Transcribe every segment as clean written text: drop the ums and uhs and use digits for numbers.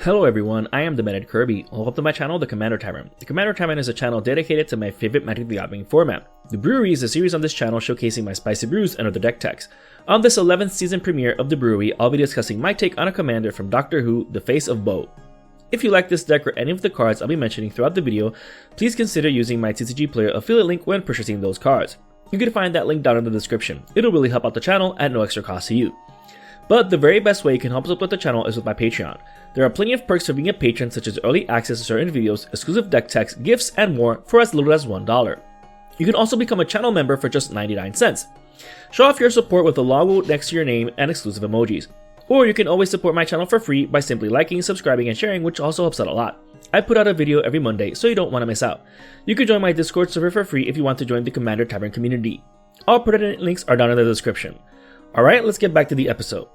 Hello everyone, I am the Method Kirby. Welcome to my channel, The Commander Tavern. The Commander Tavern is a channel dedicated to my favorite Magic the Gathering format. The Brewery is a series on this channel showcasing my spicy brews and other deck techs. On this 11th season premiere of The Brewery, I'll be discussing my take on a commander from Doctor Who, the Face of Boe. If you like this deck or any of the cards I'll be mentioning throughout the video, please consider using my TCG Player affiliate link when purchasing those cards. You can find that link down in the description. It'll really help out the channel at no extra cost to you. But the very best way you can help support the channel is with my Patreon. There are plenty of perks for being a patron, such as early access to certain videos, exclusive deck techs, gifts, and more for as little as $1. You can also become a channel member for just 99 cents. Show off your support with a logo next to your name and exclusive emojis. Or you can always support my channel for free by simply liking, subscribing, and sharing, which also helps out a lot. I put out a video every Monday, so you don't want to miss out. You can join my Discord server for free if you want to join the Commander Tavern community. All pertinent links are down in the description. Alright, let's get back to the episode.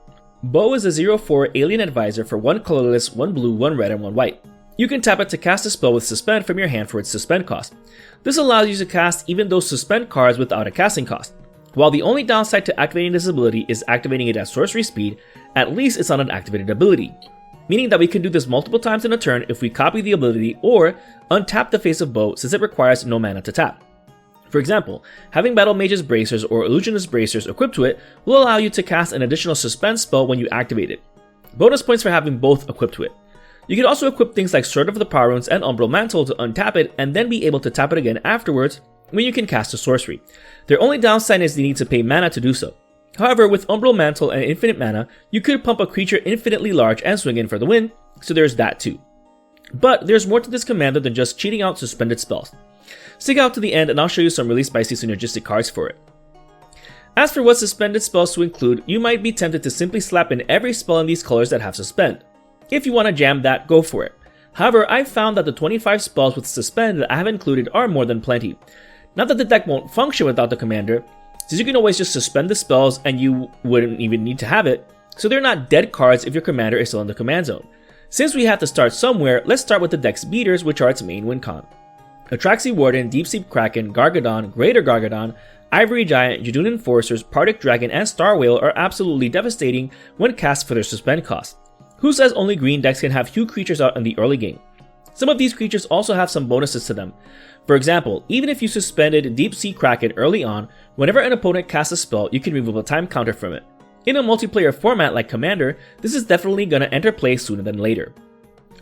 Boe is a 0/4 alien advisor for 1 colorless, 1 blue, 1 red, and 1 white. You can tap it to cast a spell with Suspend from your hand for its Suspend cost. This allows you to cast even those Suspend cards without a casting cost. While the only downside to activating this ability is activating it at sorcery speed, at least it's not an activated ability. Meaning that we can do this multiple times in a turn if we copy the ability or untap the Face of Boe since it requires no mana to tap. For example, having Battle Mage's Bracers or Illusionist Bracers equipped to it will allow you to cast an additional Suspend spell when you activate it. Bonus points for having both equipped to it. You can also equip things like Sword of the Power Runes and Umbral Mantle to untap it and then be able to tap it again afterwards when you can cast a sorcery. Their only downside is the need to pay mana to do so. However, with Umbral Mantle and infinite mana, you could pump a creature infinitely large and swing in for the win, so there's that too. But there's more to this commander than just cheating out suspended spells. Stick out to the end and I'll show you some really spicy synergistic cards for it. As for what suspended spells to include, you might be tempted to simply slap in every spell in these colors that have Suspend. If you want to jam that, go for it. However, I've found that the 25 spells with Suspend that I have included are more than plenty. Not that the deck won't function without the commander, since you can always just suspend the spells and you wouldn't even need to have it, so they're not dead cards if your commander is still in the command zone. Since we have to start somewhere, let's start with the deck's beaters, which are its main win con. Atraxi Warden, Deep-Sea Kraken, Gargadon, Greater Gargadon, Ivory Giant, Judoon Enforcers, Partick Dragon, and Star Whale are absolutely devastating when cast for their Suspend cost. Who says only green decks can have huge creatures out in the early game? Some of these creatures also have some bonuses to them. For example, even if you suspended Deep-Sea Kraken early on, whenever an opponent casts a spell, you can remove a time counter from it. In a multiplayer format like Commander, this is definitely gonna enter play sooner than later.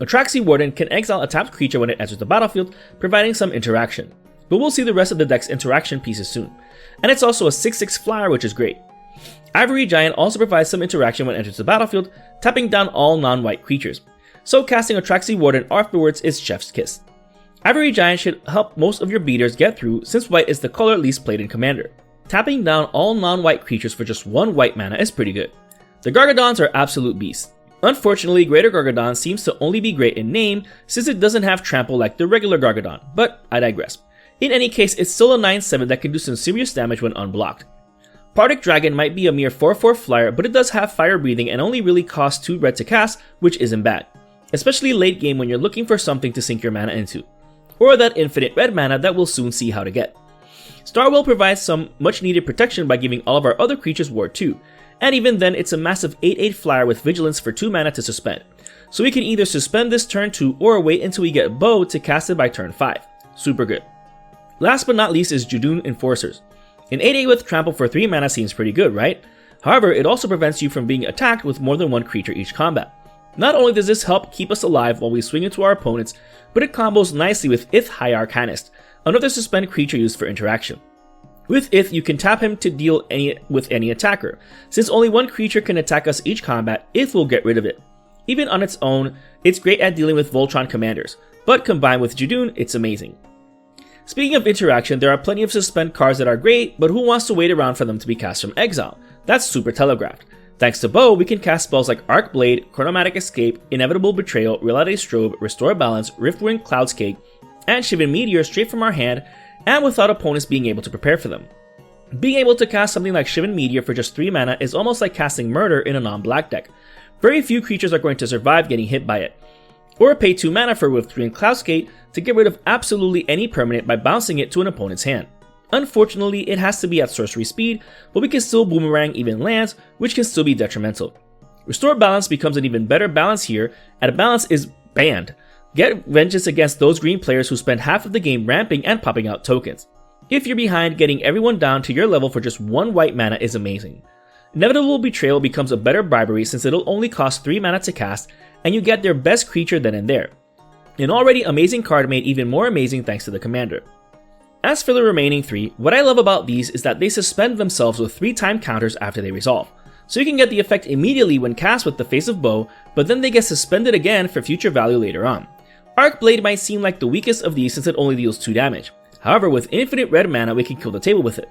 Atraxi Warden can exile a tapped creature when it enters the battlefield, providing some interaction. But we'll see the rest of the deck's interaction pieces soon. And it's also a 6/6 flyer, which is great. Ivory Giant also provides some interaction when it enters the battlefield, tapping down all non-white creatures. So casting Atraxi Warden afterwards is chef's kiss. Ivory Giant should help most of your beaters get through since white is the color least played in Commander. Tapping down all non-white creatures for just 1 white mana is pretty good. The Gargadons are absolute beasts. Unfortunately, Greater Gargadon seems to only be great in name since it doesn't have trample like the regular Gargadon, but I digress. In any case, it's still a 9/7 that can do some serious damage when unblocked. Partick Dragon might be a mere 4/4 flyer, but it does have fire breathing and only really costs 2 red to cast, which isn't bad. Especially late game when you're looking for something to sink your mana into. Or that infinite red mana that we'll soon see how to get. Star Whale provides some much needed protection by giving all of our other creatures Ward 2. And even then, it's a massive 8/8 flyer with Vigilance for 2 mana to suspend. So we can either suspend this turn 2 or wait until we get Boe to cast it by turn 5. Super good. Last but not least is Judoon Enforcers. An 8/8 with trample for 3 mana seems pretty good, right? However, it also prevents you from being attacked with more than 1 creature each combat. Not only does this help keep us alive while we swing into our opponents, but it combos nicely with Ith High Arcanist, another suspend creature used for interaction. With Ith, you can tap him to deal with any attacker. Since only 1 creature can attack us each combat, Ith will get rid of it. Even on its own, it's great at dealing with Voltron commanders, but combined with Judoon, it's amazing. Speaking of interaction, there are plenty of Suspend cards that are great, but who wants to wait around for them to be cast from exile? That's super telegraphed. Thanks to Boe, we can cast spells like Arc Blade, Chronomatic Escape, Inevitable Betrayal, Reality Strobe, Restore Balance, Riftwind Cloudscape, and Shivan Meteor straight from our hand, and without opponents being able to prepare for them. Being able to cast something like Shivan Meteor for just 3 mana is almost like casting Murder in a non-black deck. Very few creatures are going to survive getting hit by it. Or pay 2 mana for Riftwind Cloudscape to get rid of absolutely any permanent by bouncing it to an opponent's hand. Unfortunately, it has to be at sorcery speed, but we can still boomerang even lands, which can still be detrimental. Restore Balance becomes an even better balance here, and a balance is banned. Get vengeance against those green players who spend half of the game ramping and popping out tokens. If you're behind, getting everyone down to your level for just 1 white mana is amazing. Inevitable Betrayal becomes a better bribery since it'll only cost 3 mana to cast, and you get their best creature then and there. An already amazing card made even more amazing thanks to the commander. As for the remaining 3, what I love about these is that they suspend themselves with 3-time counters after they resolve. So you can get the effect immediately when cast with the Face of Boe, but then they get suspended again for future value later on. Arc Blade might seem like the weakest of these since it only deals 2 damage. However, with infinite red mana we can kill the table with it.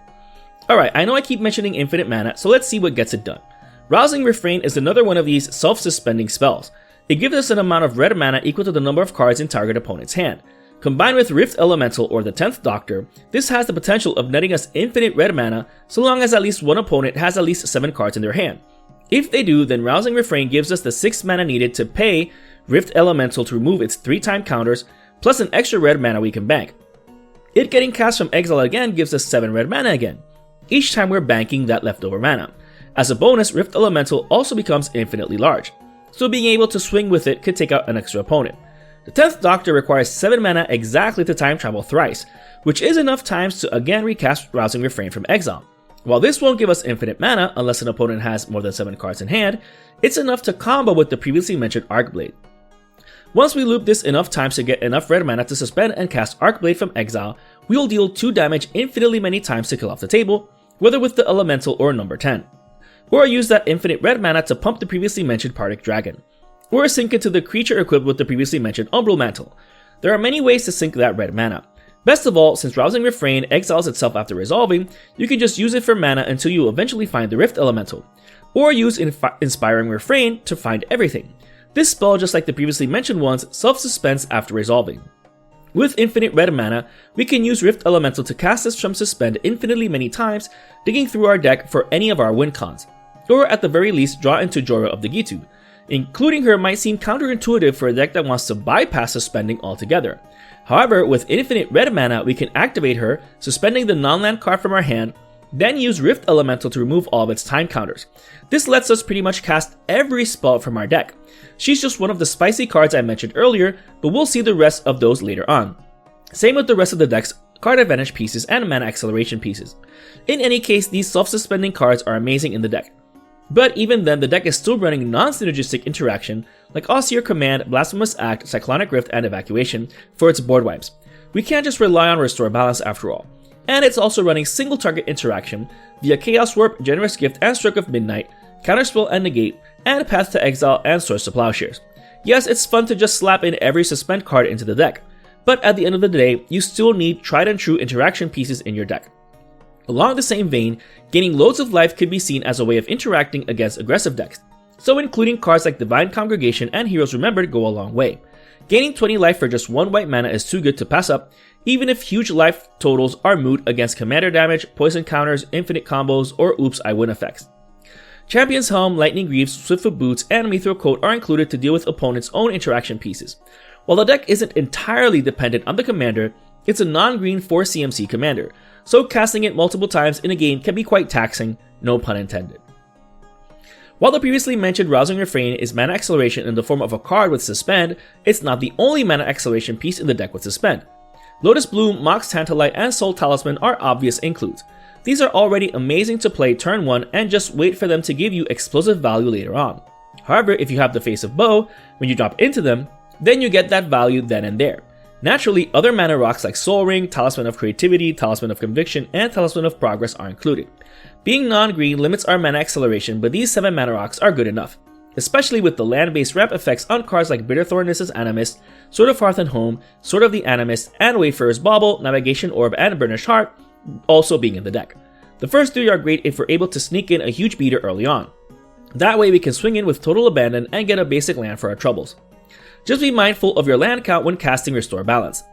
Alright, I know I keep mentioning infinite mana, so let's see what gets it done. Rousing Refrain is another one of these self-suspending spells. It gives us an amount of red mana equal to the number of cards in target opponent's hand. Combined with Rift Elemental or the 10th Doctor, this has the potential of netting us infinite red mana so long as at least one opponent has at least 7 cards in their hand. If they do, then Rousing Refrain gives us the 6 mana needed to pay Rift Elemental to remove its 3-time counters, plus an extra red mana we can bank. It getting cast from exile again gives us 7 red mana again. Each time we're banking that leftover mana. As a bonus, Rift Elemental also becomes infinitely large, so being able to swing with it could take out an extra opponent. The 10th Doctor requires 7 mana exactly to time travel thrice, which is enough times to again recast Rousing Refrain from exile. While this won't give us infinite mana unless an opponent has more than 7 cards in hand, it's enough to combo with the previously mentioned Arc Blade. Once we loop this enough times to get enough red mana to suspend and cast Arc Blade from exile, we will deal 2 damage infinitely many times to kill off the table, whether with the Elemental or number 10. Or use that infinite red mana to pump the previously mentioned Partick Dragon. Or sync it to the creature equipped with the previously mentioned Umbral Mantle. There are many ways to sync that red mana. Best of all, since Rousing Refrain exiles itself after resolving, you can just use it for mana until you eventually find the Rift Elemental. Or use Inspiring Refrain to find everything. This spell, just like the previously mentioned ones, self-suspends after resolving. With infinite red mana, we can use Rift Elemental to cast this from Suspend infinitely many times, digging through our deck for any of our win cons. Or at the very least, draw into Jorah of the Gitu. Including her might seem counterintuitive for a deck that wants to bypass suspending altogether. However, with infinite red mana, we can activate her, suspending the non-land card from our hand, then use Rift Elemental to remove all of its time counters. This lets us pretty much cast every spell from our deck. She's just one of the spicy cards I mentioned earlier, but we'll see the rest of those later on. Same with the rest of the deck's card advantage pieces and mana acceleration pieces. In any case, these self-suspending cards are amazing in the deck. But even then, the deck is still running non-synergistic interaction like Austere Command, Blasphemous Act, Cyclonic Rift, and Evacuation for its board wipes. We can't just rely on Restore Balance after all. And it's also running single target interaction via Chaos Warp, Generous Gift, and Stroke of Midnight, Counterspell and Negate, and Path to Exile and Swords to Plowshares. Yes, it's fun to just slap in every Suspend card into the deck, but at the end of the day, you still need tried and true interaction pieces in your deck. Along the same vein, gaining loads of life could be seen as a way of interacting against aggressive decks, so including cards like Divine Congregation and Heroes Remembered go a long way. Gaining 20 life for just 1 white mana is too good to pass up, even if huge life totals are moot against commander damage, poison counters, infinite combos, or oops I win effects. Champion's Helm, Lightning Greaves, Swiftfoot Boots, and Mithril Coat are included to deal with opponents' own interaction pieces. While the deck isn't entirely dependent on the commander, it's a non-green 4 CMC commander, so casting it multiple times in a game can be quite taxing, no pun intended. While the previously mentioned Rousing Refrain is mana acceleration in the form of a card with Suspend, it's not the only mana acceleration piece in the deck with Suspend. Lotus Bloom, Mox Tantalite, and Soul Talisman are obvious includes. These are already amazing to play turn 1 and just wait for them to give you explosive value later on. However, if you have the Face of Boe, when you drop into them, then you get that value then and there. Naturally, other mana rocks like Soul Ring, Talisman of Creativity, Talisman of Conviction, and Talisman of Progress are included. Being non-green limits our mana acceleration, but these 7 mana rocks are good enough, especially with the land-based ramp effects on cards like Bitterthorn Nissa's Animist, Sword of Hearth and Home, Sword of the Animist, and Wayfarer's Bauble, Navigation Orb, and Burnished Heart also being in the deck. The first 3 are great if we're able to sneak in a huge beater early on. That way we can swing in with Total Abandon and get a basic land for our troubles. Just be mindful of your land count when casting Restore Balance.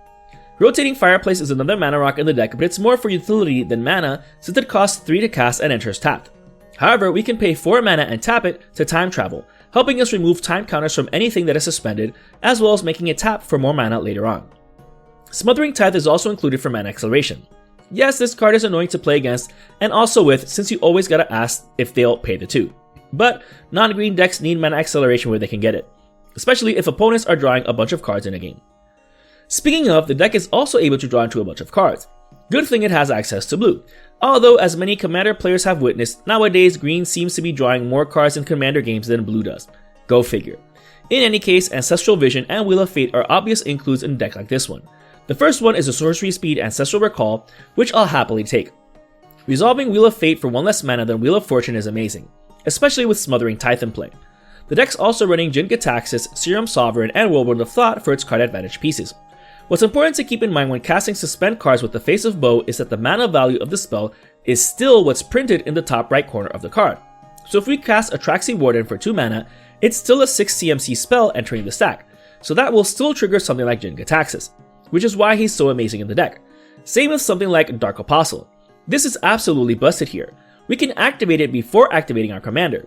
Rotating Fireplace is another mana rock in the deck, but it's more for utility than mana since it costs 3 to cast and enters tapped. However, we can pay 4 mana and tap it to time travel, helping us remove time counters from anything that is suspended, as well as making it tap for more mana later on. Smothering Tithe is also included for mana acceleration. Yes, this card is annoying to play against and also with since you always gotta ask if they'll pay the 2. but non-green decks need mana acceleration where they can get it, especially if opponents are drawing a bunch of cards in a game. Speaking of, the deck is also able to draw into a bunch of cards. Good thing it has access to blue, although as many Commander players have witnessed, nowadays green seems to be drawing more cards in Commander games than blue does. Go figure. In any case, Ancestral Vision and Wheel of Fate are obvious includes in a deck like this one. The first one is a Sorcery Speed Ancestral Recall, which I'll happily take. Resolving Wheel of Fate for one less mana than Wheel of Fortune is amazing, especially with Smothering Tithe in play. The deck's also running Jin-Gitaxias, Serum Sovereign, and Whirlwind of Thought for its card advantage pieces. What's important to keep in mind when casting Suspend cards with the Face of Boe is that the mana value of the spell is still what's printed in the top right corner of the card. So if we cast Atraxi Warden for 2 mana, it's still a 6 CMC spell entering the stack, so that will still trigger something like Jin-Gitaxias, which is why he's so amazing in the deck. Same with something like Dark Apostle. This is absolutely busted here. We can activate it before activating our commander.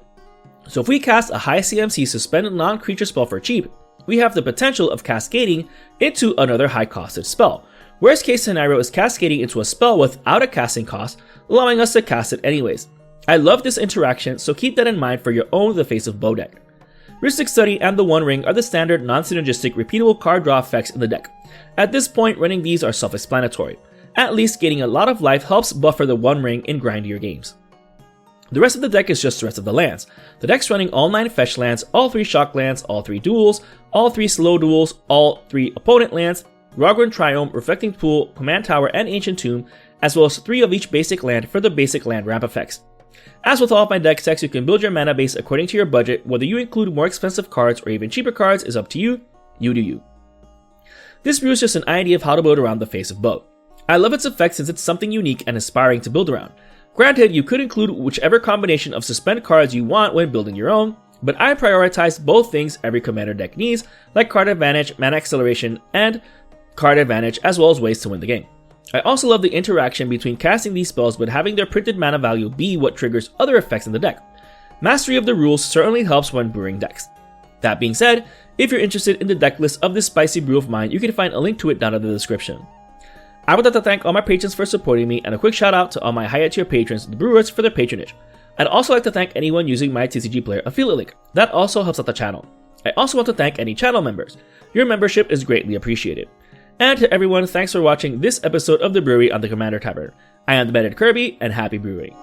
So if we cast a high CMC Suspend non-creature spell for cheap, we have the potential of cascading into another high-costed spell. Worst case scenario is cascading into a spell without a casting cost, allowing us to cast it anyways. I love this interaction, so keep that in mind for your own The Face of Boe deck. Rhystic Study and the One Ring are the standard non-synergistic repeatable card draw effects in the deck. At this point, running these are self-explanatory. At least gaining a lot of life helps buffer the One Ring in grindier games. The rest of the deck is just the rest of the lands. The deck's running all 9 fetch lands, all 3 shock lands, all 3 duels, all 3 slow duels, all 3 opponent lands, Rogran Triome, Reflecting Pool, Command Tower, and Ancient Tomb, as well as 3 of each basic land for the basic land ramp effects. As with all of my deck techs, you can build your mana base according to your budget. Whether you include more expensive cards or even cheaper cards is up to you. You do you. This brew is just an idea of how to build around the Face of Boe. I love its effect since it's something unique and inspiring to build around. Granted, you could include whichever combination of Suspend cards you want when building your own, but I prioritize both things every commander deck needs, like card advantage, mana acceleration, and card advantage, as well as ways to win the game. I also love the interaction between casting these spells but having their printed mana value be what triggers other effects in the deck. Mastery of the rules certainly helps when brewing decks. That being said, if you're interested in the deck list of this spicy brew of mine, you can find a link to it down in the description. I would like to thank all my patrons for supporting me, and a quick shout out to all my higher tier patrons, the Brewers, for their patronage. I'd also like to thank anyone using my TCG Player affiliate link. That also helps out the channel. I also want to thank any channel members. Your membership is greatly appreciated. And to everyone, thanks for watching this episode of The Brewery on the Commander Tavern. I am the Darren Kirby, and happy brewing.